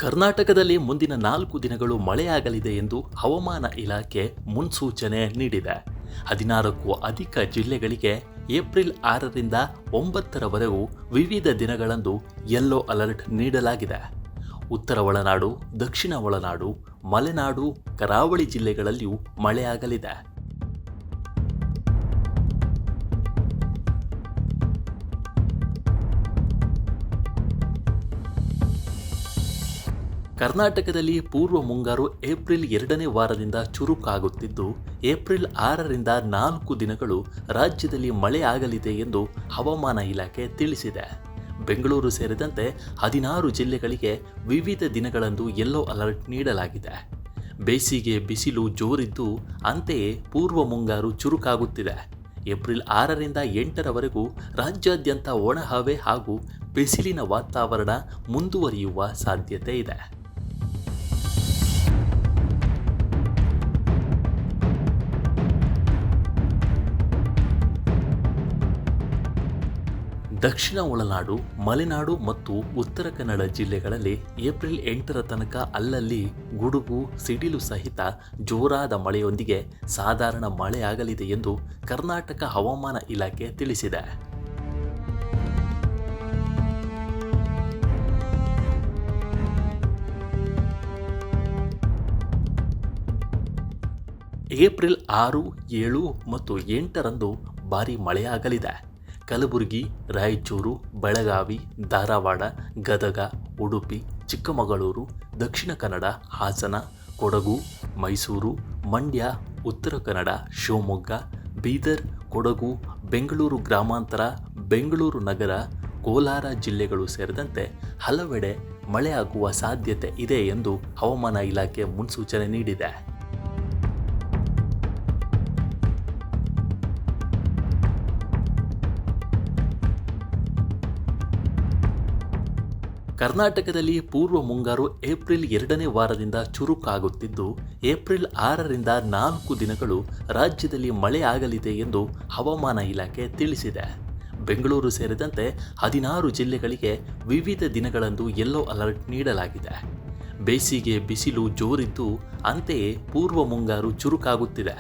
ಕರ್ನಾಟಕದಲ್ಲಿ ಮುಂದಿನ 4 ದಿನಗಳು ಮಳೆಯಾಗಲಿದೆ ಎಂದು ಹವಾಮಾನ ಇಲಾಖೆ ಮುನ್ಸೂಚನೆ ನೀಡಿದೆ. 16ಕ್ಕೂ ಅಧಿಕ ಜಿಲ್ಲೆಗಳಿಗೆ ಏಪ್ರಿಲ್ 6ರಿಂದ 9ರವರೆಗೂ ವಿವಿಧ ದಿನಗಳಂದು ಯೆಲ್ಲೋ ಅಲರ್ಟ್ ನೀಡಲಾಗಿದೆ. ಉತ್ತರ ಒಳನಾಡು, ದಕ್ಷಿಣ ಒಳನಾಡು, ಮಲೆನಾಡು, ಕರಾವಳಿ ಜಿಲ್ಲೆಗಳಲ್ಲಿಯೂ ಮಳೆಯಾಗಲಿದೆ. ಕರ್ನಾಟಕದಲ್ಲಿ ಪೂರ್ವ ಮುಂಗಾರು ಏಪ್ರಿಲ್ 2ನೇ ವಾರದಿಂದ ಚುರುಕಾಗುತ್ತಿದ್ದು, ಏಪ್ರಿಲ್ 6ರಿಂದ 4 ದಿನಗಳು ರಾಜ್ಯದಲ್ಲಿ ಮಳೆಯಾಗಲಿದೆ ಎಂದು ಹವಾಮಾನ ಇಲಾಖೆ ತಿಳಿಸಿದೆ. ಬೆಂಗಳೂರು ಸೇರಿದಂತೆ 16 ಜಿಲ್ಲೆಗಳಿಗೆ ವಿವಿಧ ದಿನಗಳಂದು ಯೆಲ್ಲೋ ಅಲರ್ಟ್ ನೀಡಲಾಗಿದೆ. ಬೇಸಿಗೆ ಬಿಸಿಲು ಜೋರಿದ್ದು, ಅಂತೆಯೇ ಪೂರ್ವ ಮುಂಗಾರು ಚುರುಕಾಗುತ್ತಿದೆ. ಏಪ್ರಿಲ್ 6ರಿಂದ 8ರವರೆಗೂ ರಾಜ್ಯಾದ್ಯಂತ ಒಣಹವೆ ಹಾಗೂ ಬಿಸಿಲಿನ ವಾತಾವರಣ ಮುಂದುವರಿಯುವ ಸಾಧ್ಯತೆ ಇದೆ. ದಕ್ಷಿಣ ಒಳನಾಡು, ಮಲೆನಾಡು ಮತ್ತು ಉತ್ತರ ಕನ್ನಡ ಜಿಲ್ಲೆಗಳಲ್ಲಿ ಏಪ್ರಿಲ್ 8ರ ತನಕ ಅಲ್ಲಲ್ಲಿ ಗುಡುಗು, ಸಿಡಿಲು ಸಹಿತ ಜೋರಾದ ಮಳೆಯೊಂದಿಗೆ ಸಾಧಾರಣ ಮಳೆಯಾಗಲಿದೆ ಎಂದು ಕರ್ನಾಟಕ ಹವಾಮಾನ ಇಲಾಖೆ ತಿಳಿಸಿದೆ. ಏಪ್ರಿಲ್ 6, 7 ಮತ್ತು 8ರಂದು ಭಾರೀ ಮಳೆಯಾಗಲಿದೆ. ಕಲಬುರಗಿ, ರಾಯಚೂರು, ಬೆಳಗಾವಿ, ಧಾರವಾಡ, ಗದಗ, ಉಡುಪಿ, ಚಿಕ್ಕಮಗಳೂರು, ದಕ್ಷಿಣ ಕನ್ನಡ, ಹಾಸನ, ಕೊಡಗು, ಮೈಸೂರು, ಮಂಡ್ಯ, ಉತ್ತರ ಕನ್ನಡ, ಶಿವಮೊಗ್ಗ, ಬೀದರ್, ಕೊಡಗು, ಬೆಂಗಳೂರು ಗ್ರಾಮಾಂತರ, ಬೆಂಗಳೂರು ನಗರ, ಕೋಲಾರ ಜಿಲ್ಲೆಗಳು ಸೇರಿದಂತೆ ಹಲವೆಡೆ ಮಳೆಯಾಗುವ ಸಾಧ್ಯತೆ ಇದೆ ಎಂದು ಹವಾಮಾನ ಇಲಾಖೆ ಮುನ್ಸೂಚನೆ ನೀಡಿದೆ. ಕರ್ನಾಟಕದಲ್ಲಿ ಪೂರ್ವ ಮುಂಗಾರು ಏಪ್ರಿಲ್ 2ನೇ ವಾರದಿಂದ ಚುರುಕಾಗುತ್ತಿದ್ದು, ಏಪ್ರಿಲ್ 6ರಿಂದ 4 ದಿನಗಳು ರಾಜ್ಯದಲ್ಲಿ ಮಳೆಯಾಗಲಿದೆ ಎಂದು ಹವಾಮಾನ ಇಲಾಖೆ ತಿಳಿಸಿದೆ. ಬೆಂಗಳೂರು ಸೇರಿದಂತೆ 16 ಜಿಲ್ಲೆಗಳಿಗೆ ವಿವಿಧ ದಿನಗಳಂದು ಯೆಲ್ಲೋ ಅಲರ್ಟ್ ನೀಡಲಾಗಿದೆ. ಬೇಸಿಗೆ ಬಿಸಿಲು ಜೋರಿದ್ದು, ಅಂತೆಯೇ ಪೂರ್ವ ಮುಂಗಾರು ಚುರುಕಾಗುತ್ತಿದೆ.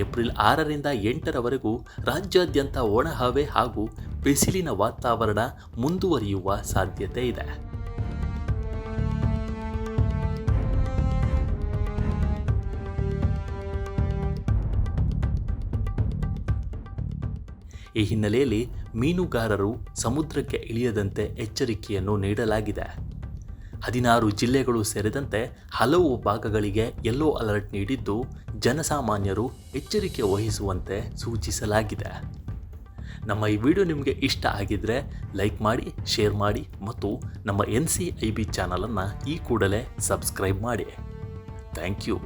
ಏಪ್ರಿಲ್ 6ರಿಂದ 8ರವರೆಗೂ ರಾಜ್ಯಾದ್ಯಂತ ಒಣಹವೆ ಹಾಗೂ ಬಿಸಿಲಿನ ವಾತಾವರಣ ಮುಂದುವರಿಯುವ ಸಾಧ್ಯತೆ ಇದೆ. ಈ ಹಿನ್ನೆಲೆಯಲ್ಲಿ ಮೀನುಗಾರರು ಸಮುದ್ರಕ್ಕೆ ಇಳಿಯದಂತೆ ಎಚ್ಚರಿಕೆಯನ್ನು ನೀಡಲಾಗಿದೆ. 16 ಜಿಲ್ಲೆಗಳು ಸೇರಿದಂತೆ ಹಲವು ಭಾಗಗಳಿಗೆ ಯೆಲ್ಲೋ ಅಲರ್ಟ್ ನೀಡಿದ್ದು, ಜನಸಾಮಾನ್ಯರು ಎಚ್ಚರಿಕೆ ವಹಿಸುವಂತೆ ಸೂಚಿಸಲಾಗಿದೆ. ನಮ್ಮ ಈ ವಿಡಿಯೋ ನಿಮಗೆ ಇಷ್ಟ ಆಗಿದ್ದರೆ ಲೈಕ್ ಮಾಡಿ, ಶೇರ್ ಮಾಡಿ ಮತ್ತು ನಮ್ಮ NCIB ಚಾನಲನ್ನು ಈ ಕೂಡಲೇ ಸಬ್ಸ್ಕ್ರೈಬ್ ಮಾಡಿ. Thank you.